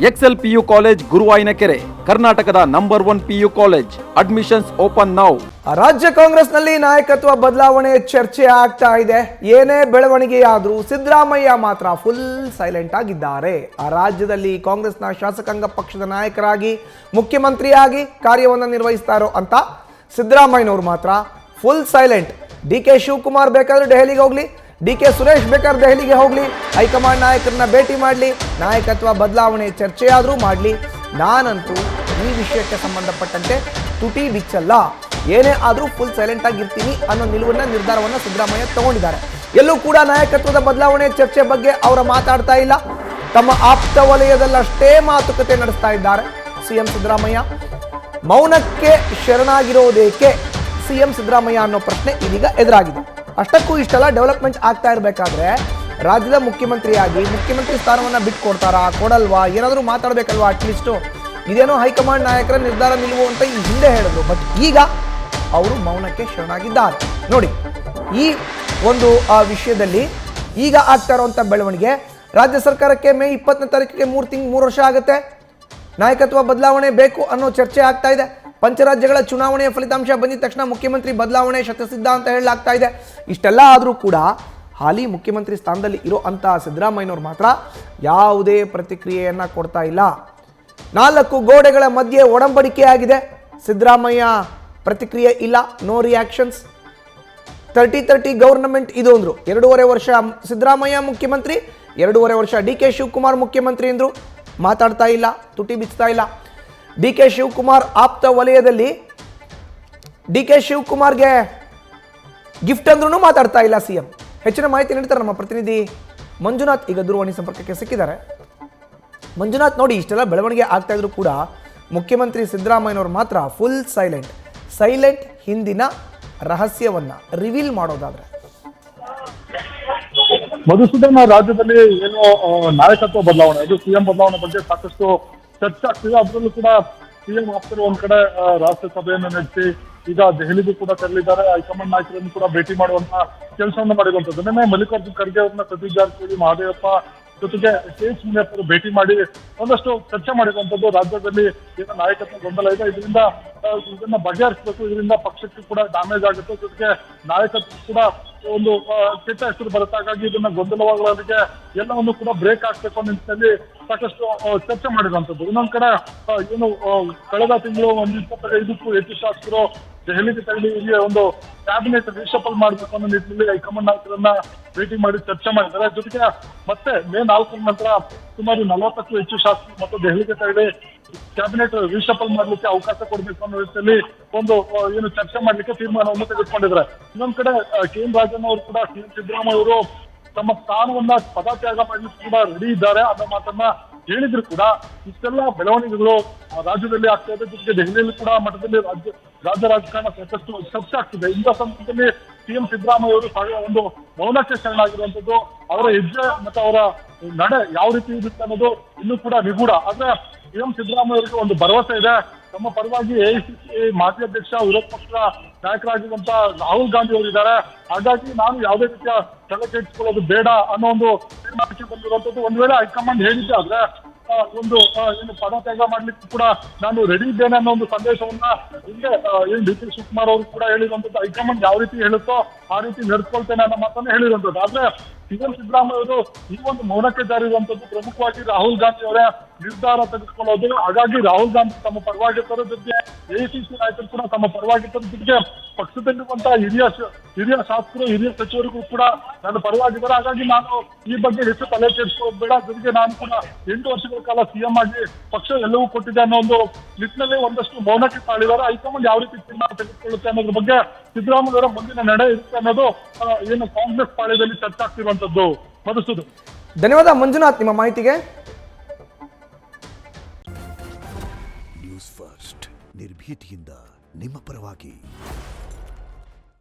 Excel PU college ಗುರುವಾಯಿನಕೆರೆ, ಕರ್ನಾಟಕದ number 1 PU college. Admissions open now. ರಾಜ್ಯ ಕಾಂಗ್ರೆಸ್ನಲ್ಲಿ ನಾಯಕತ್ವ ಬದಲಾವಣೆ ಚರ್ಚೆ ಆಗ್ತಾ ಇದೆ. ಏನೇ ಬೆಳವಣಿಗೆಯಾದ್ರೂ ಸಿದ್ದರಾಮಯ್ಯ ಮಾತ್ರ ಫುಲ್ ಸೈಲೆಂಟ್ ಆಗಿದ್ದಾರೆ. ಆ ರಾಜ್ಯದಲ್ಲಿ ಕಾಂಗ್ರೆಸ್ನ ಶಾಸಕಾಂಗ ಪಕ್ಷದ ನಾಯಕರಾಗಿ ಮುಖ್ಯಮಂತ್ರಿಯಾಗಿ ಕಾರ್ಯವನ್ನು ನಿರ್ವಹಿಸ್ತಾರೋ ಅಂತ ಸಿದ್ದರಾಮಯ್ಯನವರು ಮಾತ್ರ ಫುಲ್ ಸೈಲೆಂಟ್. DK ಶಿವಕುಮಾರ್ ಬೇಕಾದ್ರೆ ದೆಹಲಿಗೆ ಹೋಗ್ಲಿ, DK ಸುರೇಶ್ ಬೇಕಾದ್ರೆ ದೆಹಲಿಗೆ ಹೋಗ್ಲಿ, ಹೈಕಮಾಂಡ್ ನಾಯಕರನ್ನ ಭೇಟಿ ಮಾಡಲಿ, ನಾಯಕತ್ವ ಬದಲಾವಣೆ ಚರ್ಚೆಯಾದರೂ ಮಾಡಲಿ, ನಾನಂತೂ ಈ ವಿಷಯಕ್ಕೆ ಸಂಬಂಧಪಟ್ಟಂತೆ ತುಟಿ ಬಿಚ್ಚಲ್ಲ, ಏನೇ ಆದರೂ ಫುಲ್ ಸೈಲೆಂಟ್ ಆಗಿರ್ತೀನಿ ಅನ್ನೋ ನಿಲುವನ್ನ ನಿರ್ಧಾರವನ್ನು ಸಿದ್ದರಾಮಯ್ಯ ತಗೊಂಡಿದ್ದಾರೆ. ಎಲ್ಲೂ ಕೂಡ ನಾಯಕತ್ವದ ಬದಲಾವಣೆ ಚರ್ಚೆ ಬಗ್ಗೆ ಅವರು ಮಾತಾಡ್ತಾ ಇಲ್ಲ. ತಮ್ಮ ಆಪ್ತ ವಲಯದಲ್ಲಷ್ಟೇ ಮಾತುಕತೆ ನಡೆಸ್ತಾ ಇದ್ದಾರೆ CM ಸಿದ್ದರಾಮಯ್ಯ. ಮೌನಕ್ಕೆ ಶರಣಾಗಿರೋದೇಕೆ CM ಸಿದ್ದರಾಮಯ್ಯ ಅನ್ನೋ ಪ್ರಶ್ನೆ ಇದೀಗ ಎದುರಾಗಿದೆ. ಅಷ್ಟಕ್ಕೂ ಇಷ್ಟೆಲ್ಲ ಡೆವಲಪ್ಮೆಂಟ್ ಆಗ್ತಾ ಇರಬೇಕಾದ್ರೆ ರಾಜ್ಯದ ಮುಖ್ಯಮಂತ್ರಿಯಾಗಿ ಮುಖ್ಯಮಂತ್ರಿ ಸ್ಥಾನವನ್ನು ಬಿಟ್ಕೊಡ್ತಾರಾ, ಕೊಡಲ್ವಾ, ಏನಾದರೂ ಮಾತಾಡಬೇಕಲ್ವಾ ಅಟ್ಲೀಸ್ಟು. ಇದೇನೋ ಹೈಕಮಾಂಡ್ ನಾಯಕರ ನಿರ್ಧಾರ ನಿಲುವು ಅಂತ ಈ ಹಿಂದೆ ಹೇಳಿದ್ರು. ಬಟ್ ಈಗ ಅವರು ಮೌನಕ್ಕೆ ಶರಣಾಗಿದ್ದಾರೆ. ನೋಡಿ, ಈ ಒಂದು ವಿಷಯದಲ್ಲಿ ಈಗ ಆಗ್ತಾ ಇರುವಂಥ ಬೆಳವಣಿಗೆ, ರಾಜ್ಯ ಸರ್ಕಾರಕ್ಕೆ ಮೇ 20ನೇ ತಾರೀಕಿಗೆ 3 ವರ್ಷ ಆಗುತ್ತೆ. ನಾಯಕತ್ವ ಬದಲಾವಣೆ ಬೇಕು ಅನ್ನೋ ಚರ್ಚೆ ಆಗ್ತಾ ಇದೆ. ಪಂಚರಾಜ್ಯಗಳ ಚುನಾವಣೆಯ ಫಲಿತಾಂಶ ಬಂದಿದ ತಕ್ಷಣ ಮುಖ್ಯಮಂತ್ರಿ ಬದಲಾವಣೆ ಶತಸಿದ್ಧ ಅಂತ ಹೇಳಲಾಗ್ತಾ ಇದೆ. ಇಷ್ಟೆಲ್ಲ ಆದರೂ ಕೂಡ ಹಾಲಿ ಮುಖ್ಯಮಂತ್ರಿ ಸ್ಥಾನದಲ್ಲಿ ಇರೋ ಅಂಥ ಸಿದ್ದರಾಮಯ್ಯನವರು ಮಾತ್ರ ಯಾವುದೇ ಪ್ರತಿಕ್ರಿಯೆಯನ್ನು ಕೊಡ್ತಾ ಇಲ್ಲ. 4 ಗೋಡೆಗಳ ಮಧ್ಯೆ ಒಡಂಬಡಿಕೆ ಆಗಿದೆ. ಸಿದ್ದರಾಮಯ್ಯ ಪ್ರತಿಕ್ರಿಯೆ ಇಲ್ಲ, ನೋ ರಿಯಾಕ್ಷನ್ಸ್. 30-30 ಗವರ್ನಮೆಂಟ್ ಇದು ಅಂದರು. 2.5 ವರ್ಷ ಸಿದ್ದರಾಮಯ್ಯ ಮುಖ್ಯಮಂತ್ರಿ, 2.5 ವರ್ಷ DK ಶಿವಕುಮಾರ್ ಮುಖ್ಯಮಂತ್ರಿ ಅಂದರು. ಮಾತಾಡ್ತಾ ಇಲ್ಲ, ತುಟಿ ಬಿಚ್ತಾ ಇಲ್ಲ. DK ಶಿವಕುಮಾರ್ ಆಪ್ತ ವಲಯದಲ್ಲಿ DK ಶಿವಕುಮಾರ್ಗೆ ಗಿಫ್ಟ್ ಅಂದ್ರೂ ಮಾತಾಡ್ತಾ ಇಲ್ಲ CM. ಹೆಚ್ಚಿನ ಮಾಹಿತಿ ನೀಡ್ತಾರೆ ನಮ್ಮ ಪ್ರತಿನಿಧಿ ಮಂಜುನಾಥ್. ಈಗ ದೂರವಾಣಿ ಸಂಪರ್ಕಕ್ಕೆ ಸಿಕ್ಕಿದ್ದಾರೆ. ಮಂಜುನಾಥ್, ನೋಡಿ, ಇಷ್ಟೆಲ್ಲ ಬೆಳವಣಿಗೆ ಆಗ್ತಾ ಇದ್ರು ಕೂಡ ಮುಖ್ಯಮಂತ್ರಿ ಸಿದ್ದರಾಮಯ್ಯನವರು ಮಾತ್ರ ಫುಲ್ ಸೈಲೆಂಟ್. ಹಿಂದಿನ ರಹಸ್ಯವನ್ನ ರಿವೀಲ್ ಮಾಡೋದಾದ್ರೆ ಮಧುಸೂದನ್, ರಾಜ್ಯದಲ್ಲಿ ಏನು ನಾಯಕತ್ವ ಬದಲಾವಣೆ, ಇದು CM ಬದಲಾವಣೆ ಬಗ್ಗೆ ಸಾಕಷ್ಟು ಚರ್ಚೆ ಆಗ್ತಿದೆ. ಅದರಲ್ಲೂ ಕೂಡ CM ಆಪ್ತರು ಒಂದ್ ಕಡೆ ರಾಷ್ಟ್ರ ಸಭೆಯನ್ನು ನಡೆಸಿ ಈಗ ದೆಹಲಿಗೂ ಕೂಡ ತೆರಳಿದ್ದಾರೆ. ಹೈಕಮಾಂಡ್ ನಾಯಕರನ್ನು ಕೂಡ ಭೇಟಿ ಮಾಡುವಂತ ಕೆಲಸವನ್ನು ಮಾಡಿರುವಂತದ್ದು. ನಿನ್ನೆ ಮಲ್ಲಿಕಾರ್ಜುನ್ ಖರ್ಗೆ ಅವ್ರನ್ನ, ಸತೀಶ್ ಜಾರಕಿಹೊಳಿ, ಮಹದೇವಪ್ಪ ಜೊತೆಗೆ KH ಮುನಿಯಪ್ಪ ಭೇಟಿ ಮಾಡಿ ಒಂದಷ್ಟು ಚರ್ಚೆ ಮಾಡಿರುವಂತದ್ದು. ರಾಜ್ಯದಲ್ಲಿ ಏನು ನಾಯಕತ್ವ ಗೊಂದಲ ಇದೆ, ಇದನ್ನ ಬಗೆಹರಿಸಬೇಕು, ಇದರಿಂದ ಪಕ್ಷಕ್ಕೆ ಕೂಡ ಡ್ಯಾಮೇಜ್ ಆಗುತ್ತೆ, ಜೊತೆಗೆ ನಾಯಕತ್ವ ಕೂಡ ಒಂದು ಕೆಟ್ಟ ಹೆಸರು ಬರುತ್ತೆ. ಹಾಗಾಗಿ ಇದನ್ನ ಗೊಂದಲಗಳಿಗೆ ಎಲ್ಲವನ್ನು ಕೂಡ ಬ್ರೇಕ್ ಹಾಕ್ಬೇಕು ಅನ್ನೋ ನಿಟ್ಟಿನಲ್ಲಿ ಸಾಕಷ್ಟು ಚರ್ಚೆ ಮಾಡಿರುವಂತದ್ದು. ಇನ್ನೊಂದ್ ಕಡೆ ಏನು ಕಳೆದ ತಿಂಗಳು 125ಕ್ಕೂ ಹೆಚ್ಚು ಶಾಸಕರು ದೆಹಲಿಗೆ ತೆರಳಿ ಇಲ್ಲಿ ಒಂದು ಕ್ಯಾಬಿನೆಟ್ ರೀಶಫಲ್ ಮಾಡಬೇಕು ಅನ್ನೋ ನಿಟ್ಟಿನಲ್ಲಿ ಹೈಕಮಾಂಡ್ ನಾಯಕರನ್ನ ಭೇಟಿ ಮಾಡಿ ಚರ್ಚೆ ಮಾಡಿದ್ದಾರೆ. ಜೊತೆಗೆ ಮತ್ತೆ ಮೇ 4 ನಂತರ ಸುಮಾರು 40ಕ್ಕೂ ಹೆಚ್ಚು ಶಾಸಕರು ಮತ್ತು ದೆಹಲಿಗೆ ತೆರಳಿ ಕ್ಯಾಬಿನೆಟ್ ರೀಶಫಲ್ ಮಾಡ್ಲಿಕ್ಕೆ ಅವಕಾಶ ಕೊಡಬೇಕು ಅನ್ನೋ ನಿಟ್ಟಿನಲ್ಲಿ ಒಂದು ಏನು ಚರ್ಚೆ ಮಾಡ್ಲಿಕ್ಕೆ ತೀರ್ಮಾನವನ್ನು ತೆಗೆದುಕೊಂಡಿದ್ದಾರೆ. ಇನ್ನೊಂದ್ ಕಡೆ KM ರಾಜಣ್ಣ ಅವರು ಕೂಡ CM ಸಿದ್ದರಾಮಯ್ಯ ಅವರು ತಮ್ಮ ಸ್ಥಾನವನ್ನ ಪದತ್ಯಾಗ ಮಾಡ್ಲಿಕ್ಕೆ ಕೂಡ ರೆಡಿ ಇದ್ದಾರೆ ಅನ್ನೋ ಮಾತನ್ನ ಹೇಳಿದ್ರು ಕೂಡ ಇಷ್ಟೆಲ್ಲ ಬೆಳವಣಿಗೆಗಳು ರಾಜ್ಯದಲ್ಲಿ ಆಗ್ತಾ ಇದೆ. ಜೊತೆಗೆ ದೆಹಲಿಯಲ್ಲಿ ಕೂಡ ಮಠದಲ್ಲಿ ರಾಜ್ಯ ರಾಜಕಾರಣ ಸಾಕಷ್ಟು ಚರ್ಚೆ ಆಗ್ತಿದೆ. ಇಂಥ ಸಂದರ್ಭದಲ್ಲಿ CM ಸಿದ್ದರಾಮಯ್ಯ ಅವರು ಒಂದು ಮೌನಕ್ಕೆ ಶರಣಾಗಿರುವಂತದ್ದು, ಅವರ ಹೆಜ್ಜೆ ಮತ್ತು ಅವರ ನಡೆ ಯಾವ ರೀತಿ ಇರುತ್ತೆ ಅನ್ನೋದು ಇನ್ನೂ ಕೂಡ ನಿಗೂಢ. ಆದ್ರೆ CM ಸಿದ್ದರಾಮಯ್ಯ ಅವರಿಗೆ ಒಂದು ಭರವಸೆ ಇದೆ. ತಮ್ಮ ಪರವಾಗಿ AICC ಮಾಜಿ ಅಧ್ಯಕ್ಷ, ವಿರೋಧ ಪಕ್ಷದ ನಾಯಕರಾಗಿರುವಂತ ರಾಹುಲ್ ಗಾಂಧಿ ಅವರಿದ್ದಾರೆ. ಹಾಗಾಗಿ ನಾನು ಯಾವುದೇ ರೀತಿಯ ತಲೆ ಕೆಡಿಸಿಕೊಳ್ಳೋದು ಬೇಡ ಅನ್ನೋ ಒಂದು ತೀರ್ಮಾನಕ್ಕೆ ಬಂದಿರುವಂತದ್ದು. ಒಂದ್ ವೇಳೆ ಹೈಕಮಾಂಡ್ ಹೇಳಿದ್ದೆ ಆದ್ರೆ ಒಂದು ಏನು ಪದತ್ಯಾಗ ಮಾಡ್ಲಿಕ್ಕೆ ಕೂಡ ನಾನು ರೆಡಿ ಇದ್ದೇನೆ ಅನ್ನೋ ಒಂದು ಸಂದೇಶವನ್ನ ಹಿಂದೆ ಏನು DK ಶಿವಕುಮಾರ್ ಅವರು ಕೂಡ ಹೇಳಿರುವಂತದ್ದು. ಹೈಕಮಾಂಡ್ ಯಾವ ರೀತಿ ಹೇಳುತ್ತೋ ಆ ರೀತಿ ನಡ್ಕೊಳ್ತೇನೆ ಅನ್ನೋ ಮಾತನ್ನ ಹೇಳಿರುವಂತದ್ದು. ಆದ್ರೆ CM ಸಿದ್ದರಾಮಯ್ಯ ಅವರು ಈ ಒಂದು ಮೌನಕ್ಕೆ ಜಾರಿರುವಂತದ್ದು ಪ್ರಮುಖವಾಗಿ ರಾಹುಲ್ ಗಾಂಧಿ ಅವರೇ ನಿರ್ಧಾರ ತೆಗೆದುಕೊಳ್ಳೋದು. ಹಾಗಾಗಿ ರಾಹುಲ್ ಗಾಂಧಿ ತಮ್ಮ ಪರವಾಗಿರ್ತಾರೆ, ಜೊತೆಗೆ AICC ನಾಯಕರು ಕೂಡ ತಮ್ಮ ಪರವಾಗಿರ್ತಾರೆ, ಜೊತೆಗೆ ಪಕ್ಷದಲ್ಲಿರುವಂತಹ ಹಿರಿಯ ಶಾಸಕರು, ಹಿರಿಯ ಸಚಿವರಿಗೂ ಕೂಡ ನನ್ನ ಪರವಾಗಿದ್ದಾರೆ. ಹಾಗಾಗಿ ನಾನು ಈ ಬಗ್ಗೆ ಹೆಚ್ಚು ತಲೆ ಕೆಡಿಸ್ಕೊಳ್ಳೋದು ಬೇಡ, ಜೊತೆಗೆ ನಾನು ಕೂಡ 8 ವರ್ಷಗಳ ಕಾಲ CM ಆಗಿ ಪಕ್ಷ ಎಲ್ಲವೂ ಕೊಟ್ಟಿದೆ ಅನ್ನೋ ಒಂದು ನಿಟ್ಟಿನಲ್ಲಿ ಒಂದಷ್ಟು ಮೌನಕ್ಕೆ ತಾಳಿದ್ದಾರೆ. ಹೈಕಮಾಂಡ್ ಯಾವ ರೀತಿ ತೀರ್ಮಾನ ತೆಗೆದುಕೊಳ್ಳುತ್ತೆ ಅನ್ನೋದ್ರ ಬಗ್ಗೆ ಸಿದ್ದರಾಮಯ್ಯ ಅವರ ಮುಂದಿನ ನಡೆ ಇರುತ್ತೆ ಅನ್ನೋದು ಏನು ಕಾಂಗ್ರೆಸ್ ಪಾಳ್ಯದಲ್ಲಿ ಚರ್ಚೆ ಆಗ್ತಿರುವಂತದ್ದು. ಮಧುಸೂದನ್, ಧನ್ಯವಾದ ಮಂಜುನಾಥ್ ನಿಮ್ಮ ಮಾಹಿತಿಗೆ. ನ್ಯೂಸ್ ಫಸ್ಟ್, ನಿರ್ಭೀತಿಯಿಂದ ನಿಮ್ಮ ಪರವಾಗಿ.